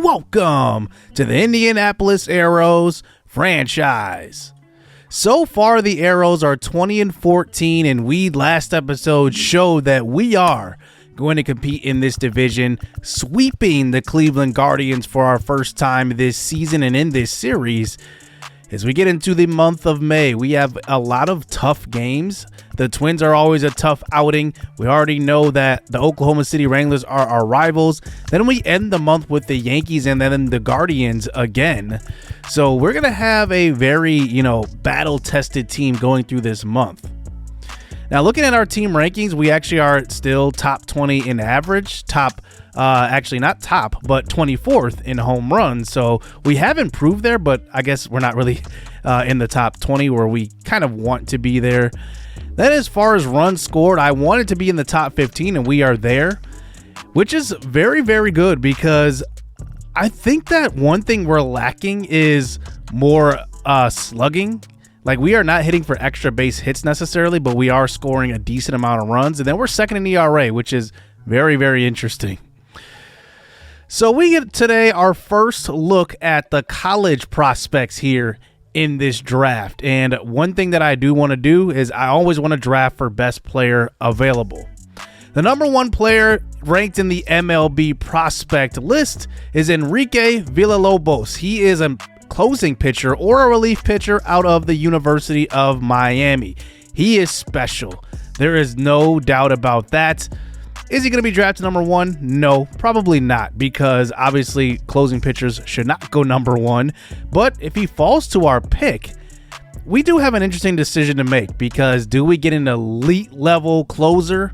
welcome to the Indianapolis Arrows franchise. So far, the Arrows are 20-14, and we last episode showed that we are going to compete in this division, sweeping the Cleveland Guardians for our first time this season and in this series. As we get into the month of May, we have a lot of tough games. The Twins are always a tough outing. We already know that the Oklahoma City Wranglers are our rivals. Then we end the month with the Yankees and then the Guardians again. So we're going to have a very, battle-tested team going through this month. Now, looking at our team rankings, we actually are still top 20 in average, actually not top, but 24th in home runs. So we have improved there, but I guess we're not really in the top 20 where we kind of want to be there. Then as far as runs scored, I wanted to be in the top 15, and we are there, which is very, very good because I think that one thing we're lacking is more slugging. Like, we are not hitting for extra base hits necessarily, but we are scoring a decent amount of runs. And then we're second in ERA, which is very, very interesting. So we get today our first look at the college prospects here in this draft. And one thing that I do want to do is I always want to draft for best player available. The number one player ranked in the MLB prospect list is Enrique Villalobos. He is a closing pitcher or a relief pitcher out of the University of Miami. He is special. There is no doubt about that. Is he going to be drafted number one? No, probably not, because obviously closing pitchers should not go number one. But if he falls to our pick, we do have an interesting decision to make, because do we get an elite level closer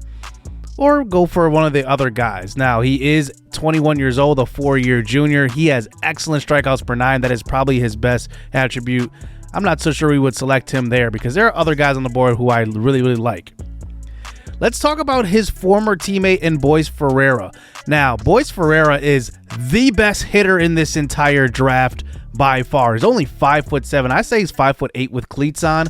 or go for one of the other guys? Now, he is 21 years old, a 4-year junior. He has excellent strikeouts per nine. That is probably his best attribute. I'm not so sure we would select him there because there are other guys on the board who I really, really like. Let's talk about his former teammate in Boyce Ferreira. Now, Boyce Ferreira is the best hitter in this entire draft by far. He's only 5'7". I say he's 5'8" with cleats on.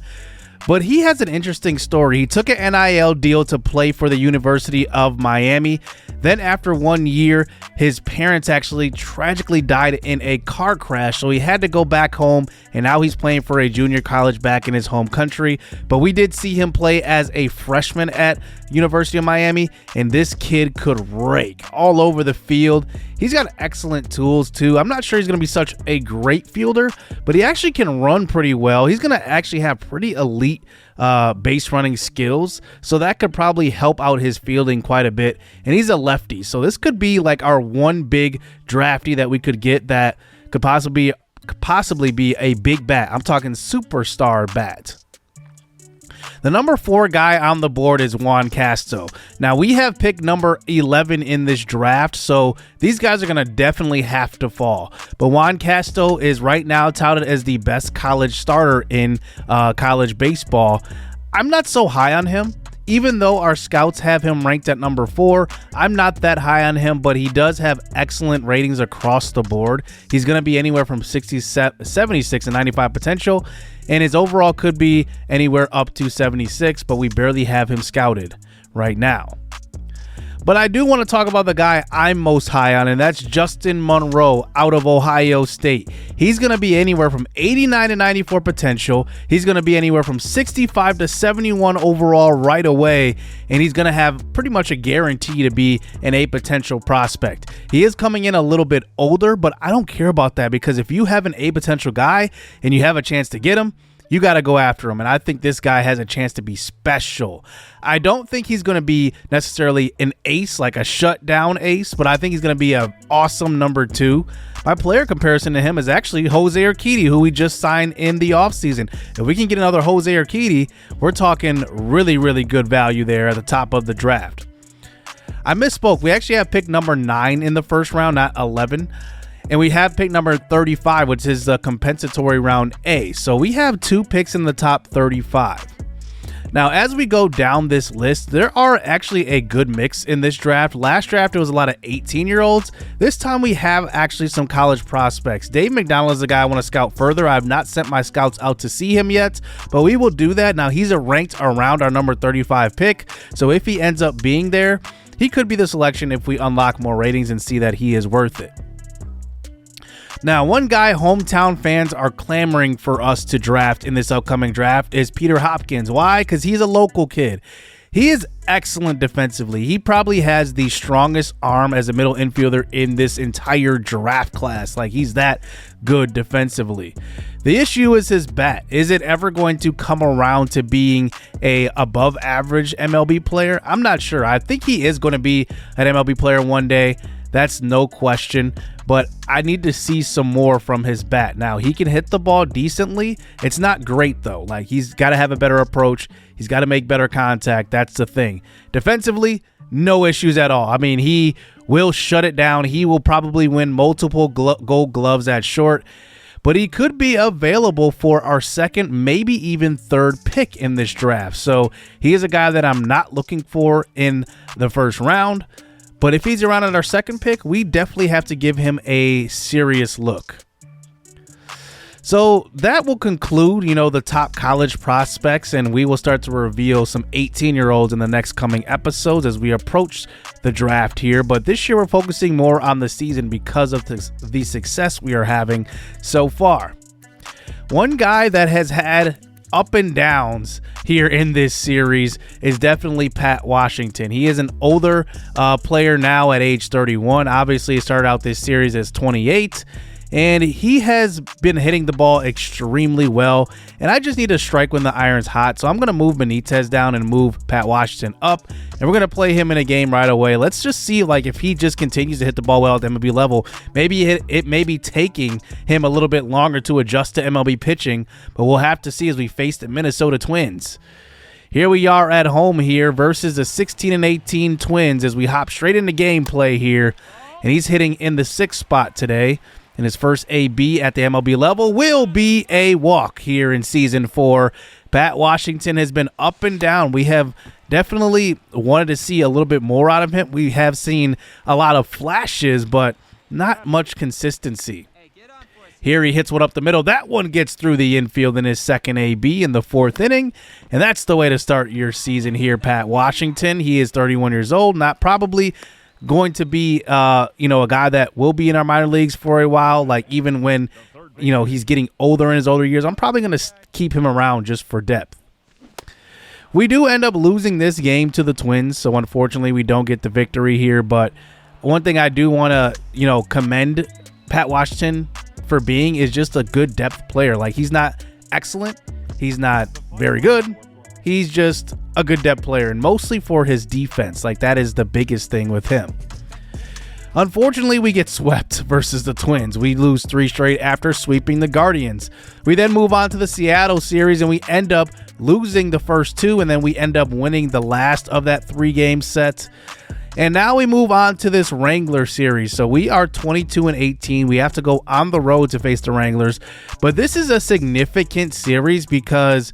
But he has an interesting story. He took an NIL deal to play for the University of Miami. Then after 1 year, his parents actually tragically died in a car crash. So he had to go back home, and now he's playing for a junior college back in his home country. But we did see him play as a freshman at University of Miami, and this kid could rake all over the field. He's got excellent tools too. I'm not sure he's going to be such a great fielder, but he actually can run pretty well. He's going to actually have pretty elite base running skills, so that could probably help out his fielding quite a bit. And he's a lefty, so this could be like our one big drafty that we could get that could possibly be a big bat. I'm talking superstar bat. The number 4 guy on the board is Juan Castro. Now, we have picked number 11 in this draft, so these guys are going to definitely have to fall. But Juan Castro is right now touted as the best college starter in college baseball. I'm not so high on him. Even though our scouts have him ranked at number 4, I'm not that high on him, but he does have excellent ratings across the board. He's going to be anywhere from 76 and 95 potential, and his overall could be anywhere up to 76, but we barely have him scouted right now. But I do want to talk about the guy I'm most high on, and that's Justin Monroe out of Ohio State. He's going to be anywhere from 89 to 94 potential. He's going to be anywhere from 65 to 71 overall right away, and he's going to have pretty much a guarantee to be an A potential prospect. He is coming in a little bit older, but I don't care about that, because if you have an A potential guy and you have a chance to get him, you got to go after him, and I think this guy has a chance to be special. I don't think he's going to be necessarily an ace, like a shutdown ace, but I think he's going to be an awesome number 2. My player comparison to him is actually Jose Urquidy, who we just signed in the offseason. If we can get another Jose Urquidy, we're talking really, really good value there at the top of the draft. I misspoke. We actually have picked number 9 in the first round, not 11. And we have pick number 35, which is the compensatory round A. So we have 2 picks in the top 35. Now, as we go down this list, there are actually a good mix in this draft. Last draft, it was a lot of 18-year-olds. This time, we have actually some college prospects. Dave McDonald is the guy I want to scout further. I have not sent my scouts out to see him yet, but we will do that. Now, he's ranked around our number 35 pick, so if he ends up being there, he could be the selection if we unlock more ratings and see that he is worth it. Now, one guy hometown fans are clamoring for us to draft in this upcoming draft is Peter Hopkins. Why? Because he's a local kid. He is excellent defensively. He probably has the strongest arm as a middle infielder in this entire draft class. Like, he's that good defensively. The issue is his bat. Is it ever going to come around to being a above average MLB player? I'm not sure. I think he is going to be an MLB player one day. That's no question, but I need to see some more from his bat. Now, he can hit the ball decently. It's not great, though. Like, he's got to have a better approach. He's got to make better contact. That's the thing. Defensively, no issues at all. I mean, he will shut it down. He will probably win multiple gold gloves at short, but he could be available for our second, maybe even third pick in this draft. So he is a guy that I'm not looking for in the first round. But if he's around at our second pick, we definitely have to give him a serious look. So that will conclude, the top college prospects, and we will start to reveal some 18-year-olds in the next coming episodes as we approach the draft here. But this year we're focusing more on the season because of the success we are having so far. One guy that has had up and downs here in this series is definitely Pat Washington. He is an older player now at age 31. Obviously, he started out this series as 28, and he has been hitting the ball extremely well. And I just need to strike when the iron's hot. So I'm going to move Benitez down and move Pat Washington up, and we're going to play him in a game right away. Let's just see if he just continues to hit the ball well at the MLB level. Maybe it may be taking him a little bit longer to adjust to MLB pitching, but we'll have to see as we face the Minnesota Twins. Here we are at home here versus the 16-18 Twins as we hop straight into gameplay here, and he's hitting in the 6th spot today. And his first AB at the MLB level will be a walk here in Season 4. Pat Washington has been up and down. We have definitely wanted to see a little bit more out of him. We have seen a lot of flashes, but not much consistency. Here he hits one up the middle. That one gets through the infield in his second AB in the 4th inning. And that's the way to start your season here, Pat Washington. He is 31 years old, not probably going to be a guy that will be in our minor leagues for a while. Like, even when he's getting older in his older years, I'm probably going to keep him around just for depth. We do end up losing this game to the Twins, so unfortunately we don't get the victory here. But one thing I do want to commend Pat Washington for being is just a good depth player. Like, he's not excellent, he's not very good, he's just a good depth player, and mostly for his defense. Like, that is the biggest thing with him. Unfortunately, we get swept versus the Twins. We lose 3 straight after sweeping the Guardians. We then move on to the Seattle series, and we end up losing the first 2, and then we end up winning the last of that 3-game set. And now we move on to this Wrangler series. So we are 22-18. We have to go on the road to face the Wranglers. But this is a significant series because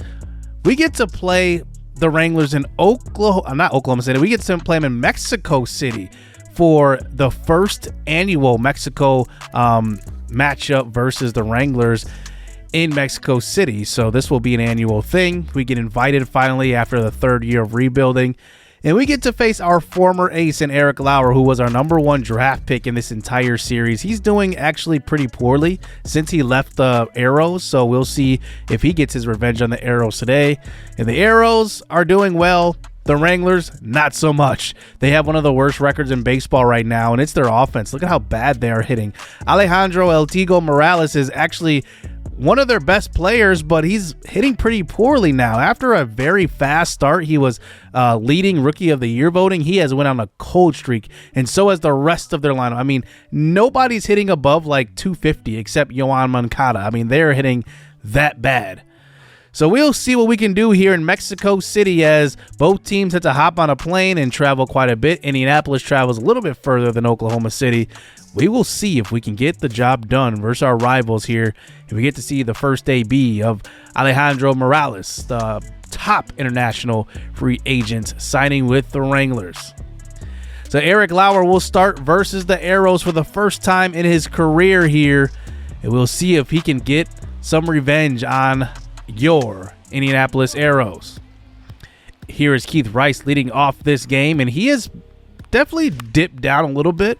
we get to play the Wranglers in not Oklahoma City. We get to play them in Mexico City for the first annual Mexico matchup versus the Wranglers in Mexico City. So this will be an annual thing. We get invited finally after the 3rd year of rebuilding. And we get to face our former ace in Eric Lauer, who was our #1 draft pick in this entire series. He's doing actually pretty poorly since he left the Arrows, so we'll see if he gets his revenge on the Arrows today. And the Arrows are doing well. The Wranglers, not so much. They have one of the worst records in baseball right now, and it's their offense. Look at how bad they are hitting. Alejandro El Tigo Morales is actually one of their best players, but he's hitting pretty poorly now. After a very fast start, he was leading Rookie of the Year voting. He has went on a cold streak, and so has the rest of their lineup. I mean, nobody's hitting above like 250 except Yoan Moncada. I mean, they're hitting that bad. So we'll see what we can do here in Mexico City as both teams had to hop on a plane and travel quite a bit. Indianapolis travels a little bit further than Oklahoma City. We will see if we can get the job done versus our rivals here. And we get to see the first AB of Alejandro Morales, the top international free agent, signing with the Wranglers. So Eric Lauer will start versus the Arrows for the first time in his career here. And we'll see if he can get some revenge on your Indianapolis Arrows. Here is Keith Rice leading off this game, and he has definitely dipped down a little bit.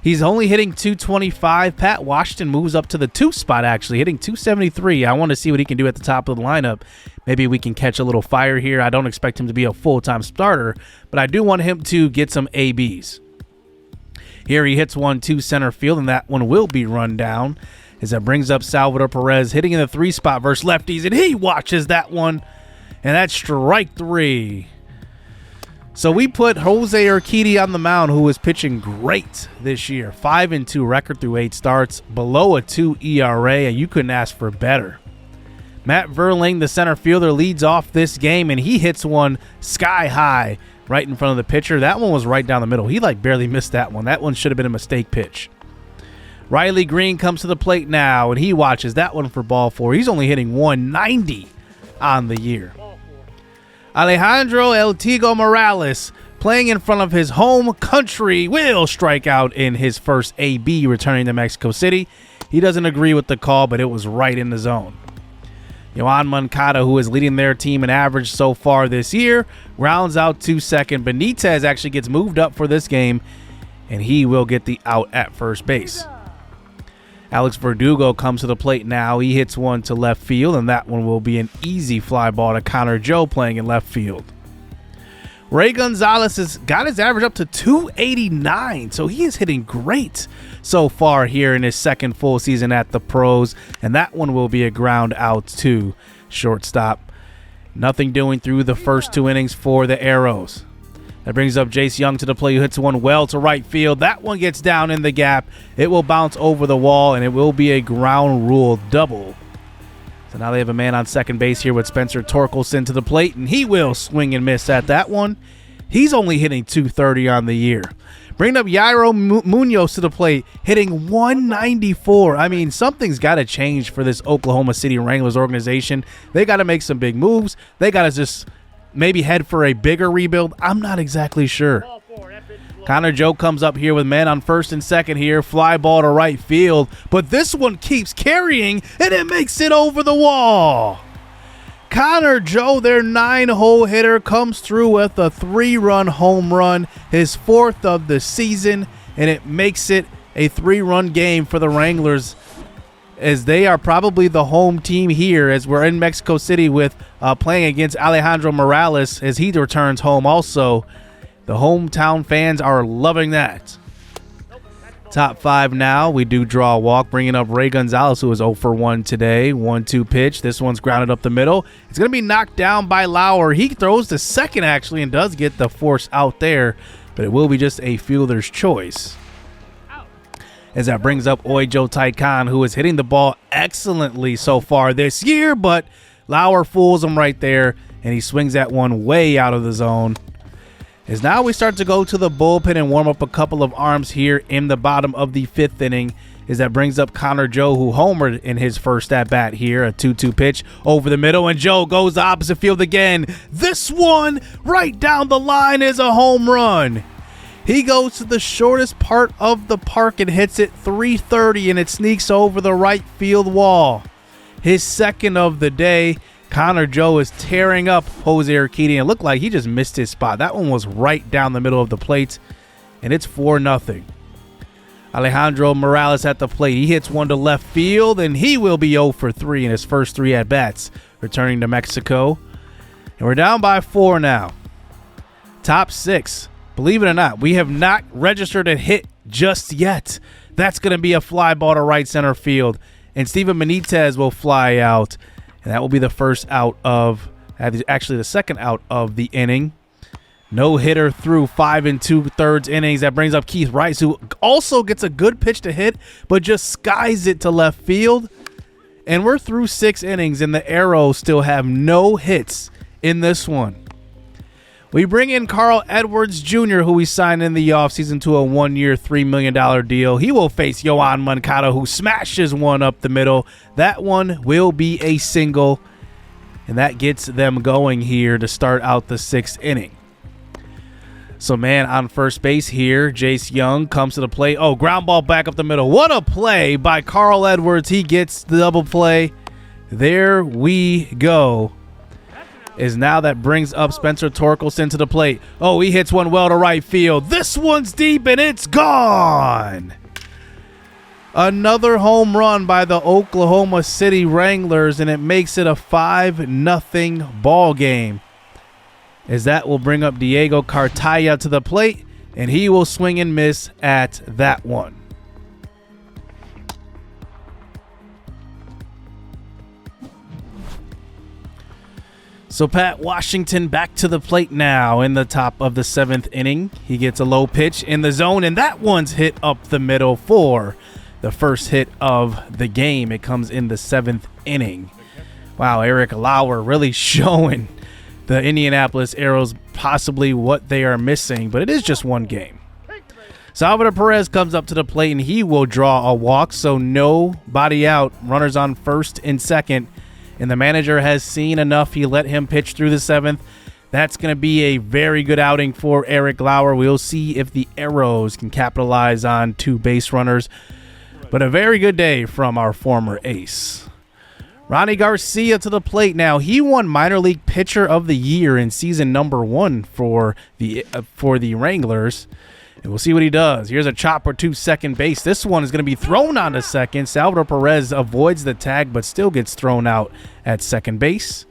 He's only hitting 225. Pat Washington moves up to the 2 spot, actually, hitting 273. I want to see what he can do at the top of the lineup. Maybe we can catch a little fire here. I don't expect him to be a full-time starter, but I do want him to get some ABs. Here he hits one to center field, and that one will be run down as that brings up Salvador Perez hitting in the 3 spot versus lefties, and he watches that one, and that's strike 3. So we put Jose Urquidy on the mound, who is pitching great this year. 5-2 record through 8 starts, below a 2 ERA, and you couldn't ask for better. Matt Verling, the center fielder, leads off this game, and he hits one sky high right in front of the pitcher. That one was right down the middle. He barely missed that one. That one should have been a mistake pitch. Riley Green comes to the plate now, and he watches that one for ball 4. He's only hitting 190 on the year. Alejandro El Tigo Morales, playing in front of his home country, will strike out in his first AB returning to Mexico City. He doesn't agree with the call, but it was right in the zone. Yoan Moncada, who is leading their team in average so far this year, rounds out to second. Benitez actually gets moved up for this game, and he will get the out at first base. Alex Verdugo comes to the plate now. He hits one to left field, and that one will be an easy fly ball to Connor Joe playing in left field. Ray Gonzalez has got his average up to 289, so he is hitting great so far here in his second full season at the pros, and that one will be a ground out to shortstop. Nothing doing through the first 2 innings for the Arrows. That brings up Jace Young to the plate, who hits one well to right field. That one gets down in the gap. It will bounce over the wall, and it will be a ground rule double. So now they have a man on second base here with Spencer Torkelson to the plate, and he will swing and miss at that one. He's only hitting 230 on the year. Bringing up Yairo Munoz to the plate, hitting 194. I mean, something's got to change for this Oklahoma City Wranglers organization. They got to make some big moves. They got to just maybe head for a bigger rebuild. I'm not exactly sure. Connor Joe comes up here with men on first and second here. Fly ball to right field. But this one keeps carrying, and it makes it over the wall. Connor Joe, their 9-hole hitter, comes through with a 3-run home run, his 4th of the season, and it makes it a 3-run game for the Wranglers, as they are probably the home team here, as we're in Mexico City with playing against Alejandro Morales as he returns home also. The hometown fans are loving that. Top 5 now. We do draw a walk, bringing up Ray Gonzalez, who is 0 for 1 today. 1-2 pitch. This one's grounded up the middle. It's going to be knocked down by Lauer. He throws to second, actually, and does get the force out there, but it will be just a fielder's choice. As that brings up Ojo Taikan, who is hitting the ball excellently so far this year, but Lauer fools him right there, and he swings that one way out of the zone. As now we start to go to the bullpen and warm up a couple of arms here in the bottom of the 5th inning, as that brings up Connor Joe, who homered in his first at-bat here. A 2-2 pitch over the middle, and Joe goes the opposite field again. This one right down the line is a home run. He goes to the shortest part of the park and hits it 330, and it sneaks over the right field wall. His 2nd of the day. Connor Joe is tearing up Jose Urquidy, and it looked like he just missed his spot. That one was right down the middle of the plate, and it's 4-0. Alejandro Morales at the plate. He hits one to left field, and he will be 0 for 3 in his first 3 at-bats, returning to Mexico. And we're down by 4 now. Top 6. Believe it or not, we have not registered a hit just yet. That's going to be a fly ball to right center field, and Steven Benitez will fly out. And that will be the first out of, actually the second out of the inning. No hitter through 5 2/3 innings. That brings up Keith Rice, who also gets a good pitch to hit, but just skies it to left field. And we're through 6 innings, and the Arrows still have no hits in this one. We bring in Carl Edwards Jr., who we signed in the offseason to a 1-year, $3 million deal. He will face Yoan Moncada, who smashes one up the middle. That one will be a single, and that gets them going here to start out the 6th inning. So, man, on first base here, Jace Young comes to the plate. Oh, ground ball back up the middle. What a play by Carl Edwards. He gets the double play. There we go. is now that brings up Spencer Torkelson to the plate. Oh, he hits one well to right field. This one's deep and it's gone. Another home run by the Oklahoma City Wranglers, and it makes it a 5-0 ball game. As that will bring up Diego Cartaya to the plate, and he will swing and miss at that one. So Pat Washington back to the plate now in the top of the 7th inning. He gets a low pitch in the zone, and that one's hit up the middle for the first hit of the game. It comes in the 7th inning. Wow, Eric Lauer really showing the Indianapolis Aeros possibly what they are missing, but it is just one game. Salvador Perez comes up to the plate, and he will draw a walk, so nobody out. Runners on first and second. And the manager has seen enough. He let him pitch through the 7th. That's going to be a very good outing for Eric Lauer. We'll see if the Aeros can capitalize on 2 base runners. But a very good day from our former ace. Ronnie Garcia to the plate now. He won Minor League Pitcher of the Year in season number 1 for the Wranglers. And we'll see what he does. Here's a chopper to second base. This one is going to be thrown on to second. Salvador Perez avoids the tag, but still gets thrown out at second base.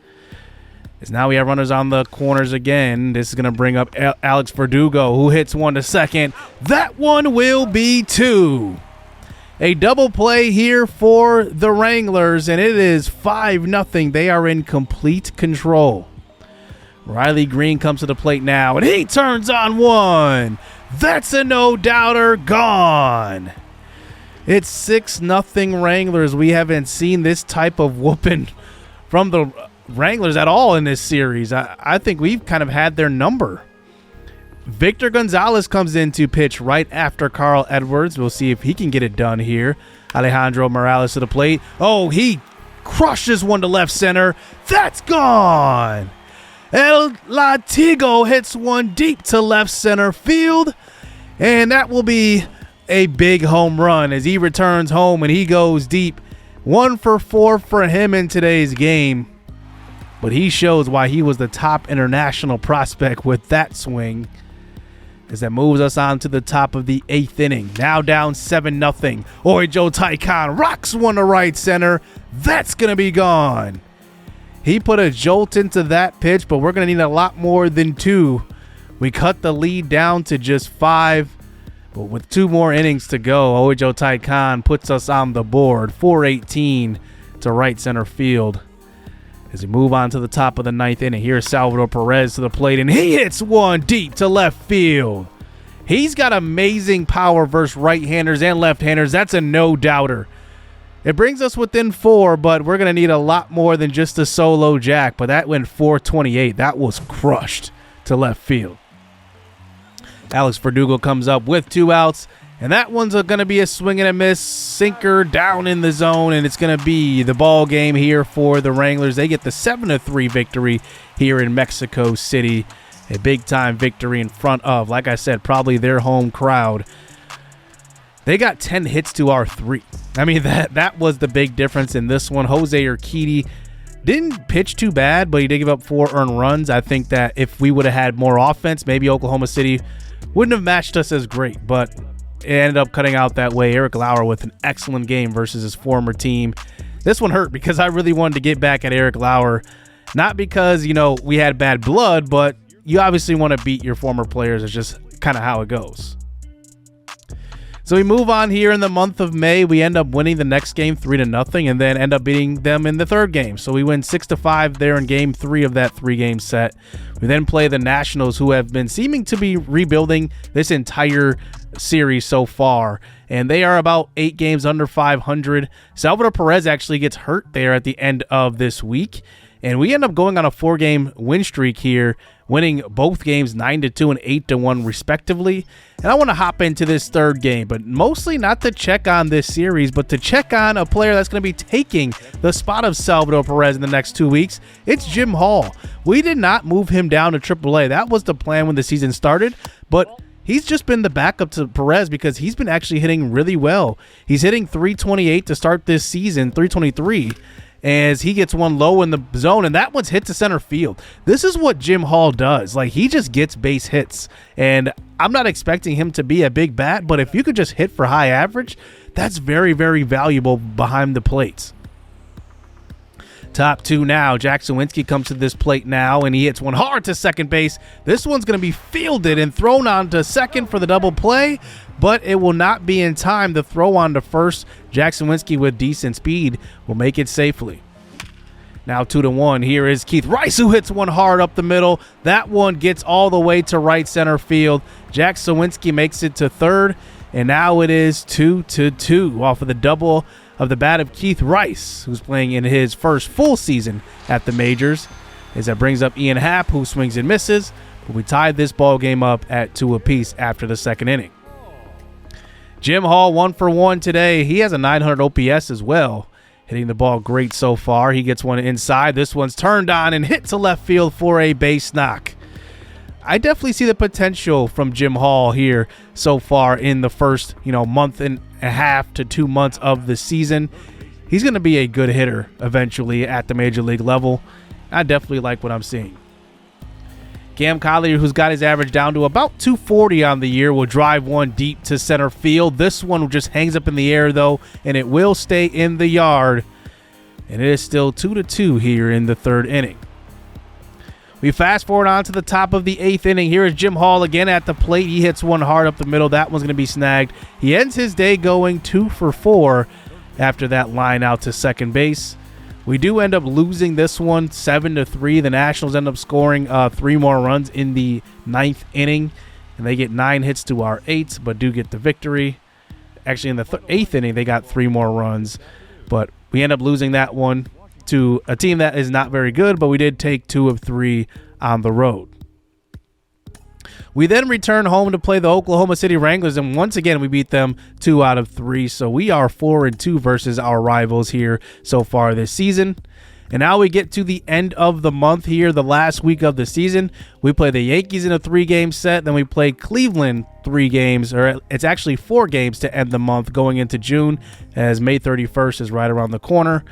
As now we have runners on the corners again. This is going to bring up Alex Verdugo, who hits one to second. That one will be 2. A double play here for the Wranglers, and it is 5-0. They are in complete control. Riley Green comes to the plate now, and he turns on one. That's a no-doubter gone. It's 6-0 Wranglers. We haven't seen this type of whooping from the Wranglers at all in this series. I think we've kind of had their number. Victor Gonzalez comes in to pitch right after Carl Edwards. We'll see if he can get it done here. Alejandro Morales to the plate. Oh, he crushes one to left center. That's gone. El Latigo hits one deep to left center field, and that will be a big home run as he returns home and he goes deep. 1 for 4 for him in today's game, but he shows why he was the top international prospect with that swing, as that moves us on to the top of the 8th inning. Now down 7-0. Oijo Taikan rocks one to right center. That's going to be gone. He put a jolt into that pitch, but we're going to need a lot more than 2. We cut the lead down to just 5, but with 2 more innings to go, Oijo Taikan puts us on the board, 4-18 to right center field. As we move on to the top of the 9th inning, here's Salvador Perez to the plate, and he hits one deep to left field. He's got amazing power versus right-handers and left-handers. That's a no-doubter. It brings us within 4, but we're going to need a lot more than just a solo jack. But that went 428. That was crushed to left field. Alex Verdugo comes up with 2 outs, and that one's going to be a swing and a miss, sinker down in the zone, and it's going to be the ball game here for the Wranglers. They get the 7-3 victory here in Mexico City, a big-time victory in front of, like I said, probably their home crowd. They got 10 hits to our 3. I mean, that was the big difference in this one. Jose Urquidy didn't pitch too bad, but he did give up 4 earned runs. I think that if we would have had more offense, maybe Oklahoma City wouldn't have matched us as great, but it ended up cutting out that way. Eric Lauer with an excellent game versus his former team. This one hurt because I really wanted to get back at Eric Lauer, not because, we had bad blood, but you obviously want to beat your former players. It's just kind of how it goes. So we move on here in the month of May. We end up winning the next game 3-0 and then end up beating them in the third game. So we win 6-5 there in game 3 of that 3-game set. We then play the Nationals, who have been seeming to be rebuilding this entire series so far. And they are about 8 games under 500. Salvador Perez actually gets hurt there at the end of this week. And we end up going on a 4-game win streak here, winning both games 9-2 and 8-1 respectively. And I want to hop into this third game, but mostly not to check on this series, but to check on a player that's going to be taking the spot of Salvador Perez in the next 2 weeks. It's Jim Hall. We did not move him down to AAA. That was the plan when the season started, but he's just been the backup to Perez because he's been actually hitting really well. He's hitting 328 to start this season, 323. as he gets one low in the zone, and that one's hit to center field. This is what Jim Hall does. Like, he just gets base hits, and I'm not expecting him to be a big bat, but if you could just hit for high average, that's very, very valuable behind the plates. Top two now. Jack Leiter comes to this plate now, and he hits one hard to second base. This one's going to be fielded and thrown on to second for the double play, but it will not be in time to throw on to first. Jack Leiter with decent speed will make it safely. Now 2-1. Here is Keith Rice, who hits one hard up the middle. That one gets all the way to right center field. Jack Leiter makes it to third, and now it is 2-2 off of the double of the bat of Keith Rice, who's playing in his first full season at the majors, as that brings up Ian Happ, who swings and misses. But we tied this ball game up at 2 apiece after the second inning. Jim Hall 1 for 1 today. He has a 900 OPS as well, hitting the ball great so far. He gets one inside. This one's turned on and hit to left field for a base knock. I definitely see the potential from Jim Hall here so far in the first, month and a half to 2 months of the season. He's going to be a good hitter eventually at the major league level. I definitely like what I'm seeing. Cam Collier, who's got his average down to about 240 on the year, will drive one deep to center field. This one just hangs up in the air, though, and it will stay in the yard. And it is still 2-2 here in the third inning. We fast forward on to the top of the eighth inning. Here is Jim Hall again at the plate. He hits one hard up the middle. That one's going to be snagged. He ends his day going 2 for 4 after that line out to second base. We do end up losing this one 7-3. The Nationals end up scoring 3 more runs in the ninth inning, and they get 9 hits to our 8, but do get the victory. Actually, in the eighth inning, they got 3 more runs, but we end up losing that one to a team that is not very good, but we did take 2 of 3 on the road. We then return home to play the Oklahoma City Wranglers, and once again, we beat them 2 out of 3. So we are 4-2 versus our rivals here so far this season. And now we get to the end of the month here, the last week of the season. We play the Yankees in a 3-game set. Then we play Cleveland 3 games, or it's actually 4 games to end the month going into June, as May 31st is right around the corner.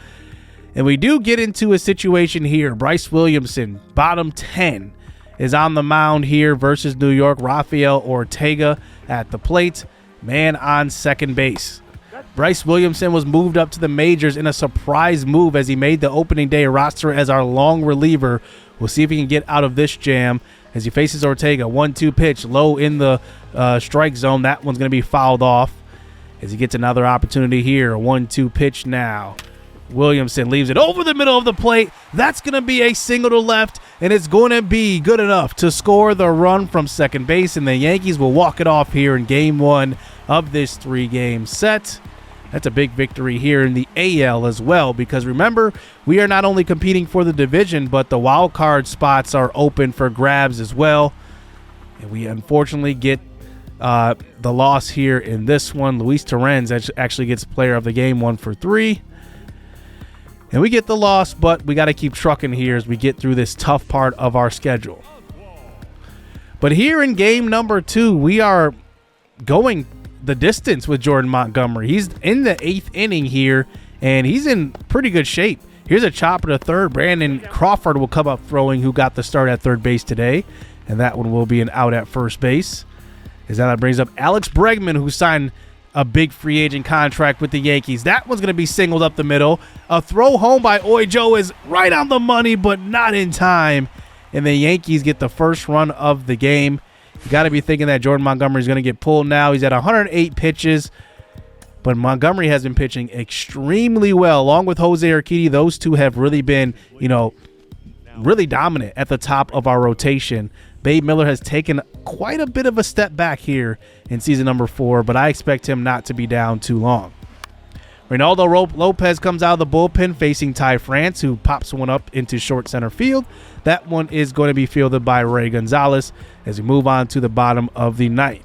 And we do get into a situation here. Bryce Williamson, bottom 10, is on the mound here versus New York. Rafael Ortega at the plate, man on second base. Bryce Williamson was moved up to the majors in a surprise move as he made the opening day roster as our long reliever. We'll see if he can get out of this jam as he faces Ortega. 1-2 pitch, low in the strike zone. That one's going to be fouled off as he gets another opportunity here. A 1-2 pitch now. Williamson leaves it over the middle of the plate. That's going to be a single to left, and it's going to be good enough to score the run from second base, and the Yankees will walk it off here in Game 1 of this 3-game set. That's a big victory here in the AL as well, because remember, we are not only competing for the division, but the wild card spots are open for grabs as well. And we unfortunately get the loss here in this one. Luis Torrens actually gets player of the game 1 for 3. And we get the loss, but we got to keep trucking here as we get through this tough part of our schedule. But here in game number 2, we are going the distance with Jordan Montgomery. He's in the 8th inning here, and he's in pretty good shape. Here's a chopper to third. Brandon Crawford will come up throwing, who got the start at third base today. And that one will be an out at first base. As that brings up Alex Bregman, who signed a big free agent contract with the Yankees. That one's going to be singled up the middle. A throw home by Ojo is right on the money, but not in time. And the Yankees get the first run of the game. You got to be thinking that Jordan Montgomery is going to get pulled now. He's at 108 pitches, but Montgomery has been pitching extremely well. Along with Jose Urquidy, those two have really been, really dominant at the top of our rotation. Babe Miller has taken quite a bit of a step back here in season number 4, but I expect him not to be down too long. Reynaldo Lopez comes out of the bullpen facing Ty France, who pops one up into short center field. That one is going to be fielded by Ray Gonzalez as we move on to the bottom of the 9th.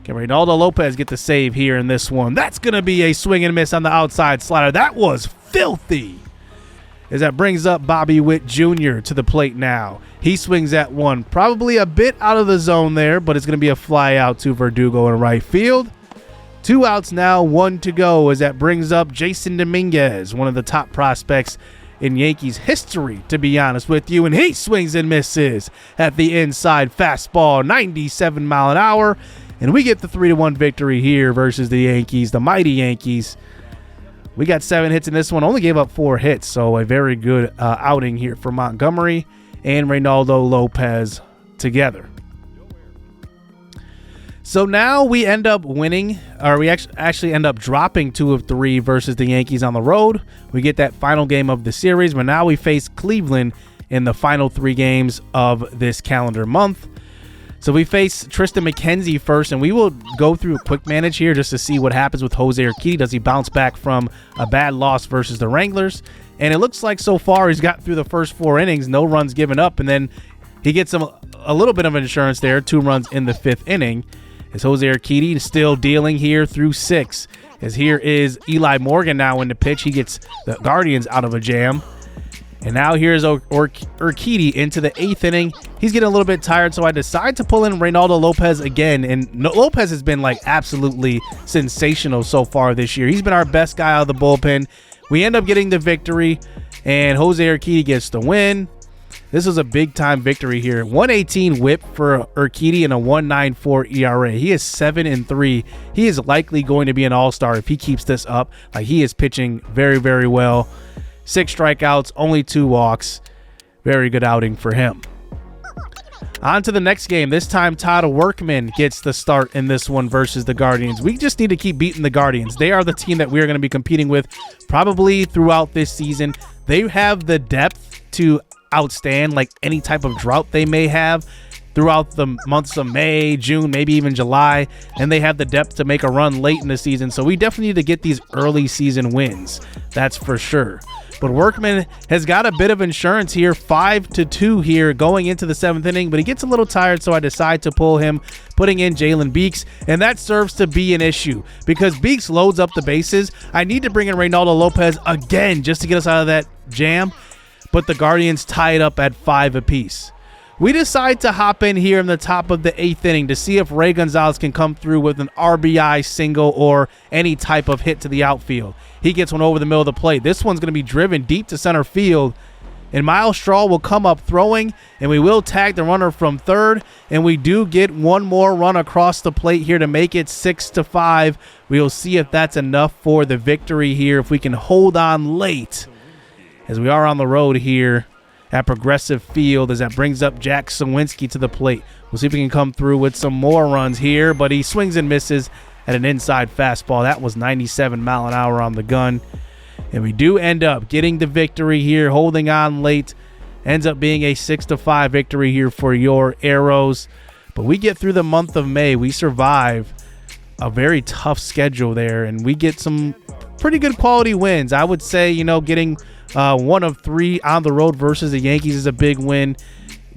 Can Reynaldo Lopez get the save here in this one? That's going to be a swing and miss on the outside slider. That was filthy. As that brings up Bobby Witt Jr. to the plate now. He swings at one, probably a bit out of the zone there, but it's going to be a fly out to Verdugo in right field. 2 outs now, 1 to go, as that brings up Jason Dominguez, one of the top prospects in Yankees history, to be honest with you, and he swings and misses at the inside fastball, 97 mile an hour, and we get the 3-1 victory here versus the Yankees, the mighty Yankees. We got 7 hits in this one, only gave up 4 hits, so a very good outing here for Montgomery and Reynaldo Lopez together. So now we end up winning, or we actually end up dropping 2 of 3 versus the Yankees on the road. We get that final game of the series, but now we face Cleveland in the final 3 games of this calendar month. So we face Tristan McKenzie first, and we will go through a quick manage here just to see what happens with Jose Urquidy. Does he bounce back from a bad loss versus the Wranglers? And it looks like so far he's got through the first 4 innings, no runs given up, and then he gets a little bit of insurance there, 2 runs in the 5th inning. As Jose Urquidy still dealing here through 6. As here is Eli Morgan now in the pitch. He gets the Guardians out of a jam. And now here's Urquidy into the 8th inning. He's getting a little bit tired, so I decide to pull in Reynaldo Lopez again. And Lopez has been like absolutely sensational so far this year. He's been our best guy out of the bullpen. We end up getting the victory, and Jose Urquidy gets the win. This was a big-time victory here. 118 whip for Urquidy and a 1.94 ERA. He is 7-3. He is likely going to be an all-star if he keeps this up. Like, he is pitching very, very well. 6 strikeouts, only 2 walks. Very good outing for him. On to the next game. This time, Todd Workman gets the start in this one versus the Guardians. We just need to keep beating the Guardians. They are the team that we're going to be competing with probably throughout this season. They have the depth to outstand like any type of drought they may have throughout the months of May, June, maybe even July, and they have the depth to make a run late in the season. So we definitely need to get these early season wins. That's for sure. But Workman has got a bit of insurance here, 5-2 here going into the 7th inning, but he gets a little tired, so I decide to pull him, putting in Jalen Beeks, and that serves to be an issue because Beeks loads up the bases. I need to bring in Reynaldo Lopez again just to get us out of that jam, but the Guardians tie it up at 5 apiece. We decide to hop in here in the top of the 8th inning to see if Ray Gonzalez can come through with an RBI single or any type of hit to the outfield. He gets one over the middle of the plate. This one's going to be driven deep to center field, and Miles Straw will come up throwing, and we will tag the runner from third, and we do get one more run across the plate here to make it 6-5. We'll see if that's enough for the victory here, if we can hold on late, as we are on the road here at Progressive Field, as that brings up Jack Sawinski to the plate. We'll see if we can come through with some more runs here, but he swings and misses at an inside fastball. That was 97 mile an hour on the gun. And we do end up getting the victory here, holding on late. Ends up being a 6-5 victory here for your Arrows. But we get through the month of May. We survive a very tough schedule there, and we get some pretty good quality wins. I would say, getting 1 of 3 on the road versus the Yankees is a big win.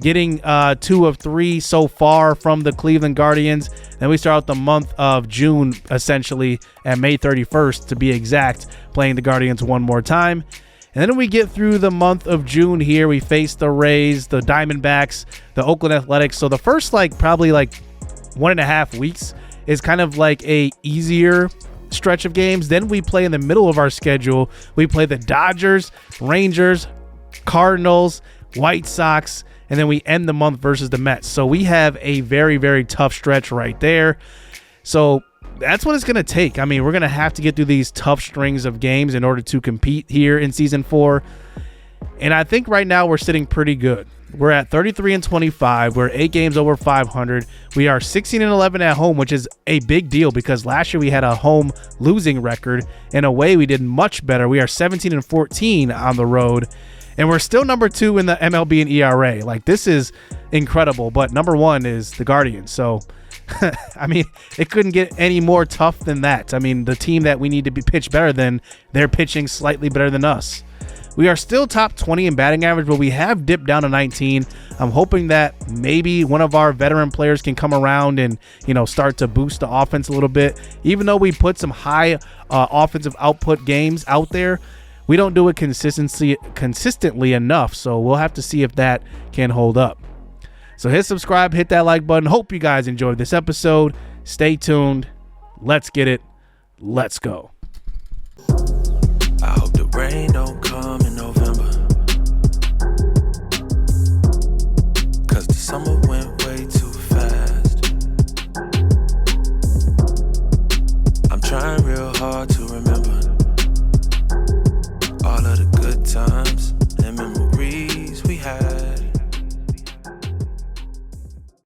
Getting 2 of 3 so far from the Cleveland Guardians. Then we start out the month of June, essentially, at May 31st, to be exact, playing the Guardians one more time. And then we get through the month of June here. We face the Rays, the Diamondbacks, the Oakland Athletics. So the first, probably 1.5 weeks is kind of like a easier stretch of games. Then we play in the middle of our schedule. We play the Dodgers, Rangers, Cardinals, White Sox, and then we end the month versus the Mets. So we have a very, very tough stretch right there. So that's what it's going to take. I mean, we're going to have to get through these tough strings of games in order to compete here in Season 4. And I think right now we're sitting pretty good. We're at 33-25. We're 8 games over 500. We are 16-11 at home, which is a big deal because last year we had a home losing record. In a way, we did much better. We are 17-14 on the road. And we're still number 2 in the MLB and ERA. This is incredible. But number 1 is the Guardians. So, I mean, it couldn't get any more tough than that. I mean, the team that we need to be pitched better than, they're pitching slightly better than us. We are still top 20 in batting average, but we have dipped down to 19. I'm hoping that maybe one of our veteran players can come around and, start to boost the offense a little bit. Even though we put some high offensive output games out there, we don't do it consistently enough, so we'll have to see if that can hold up. So hit subscribe, hit that like button. Hope you guys enjoyed this episode. Stay tuned. Let's get it. Let's go.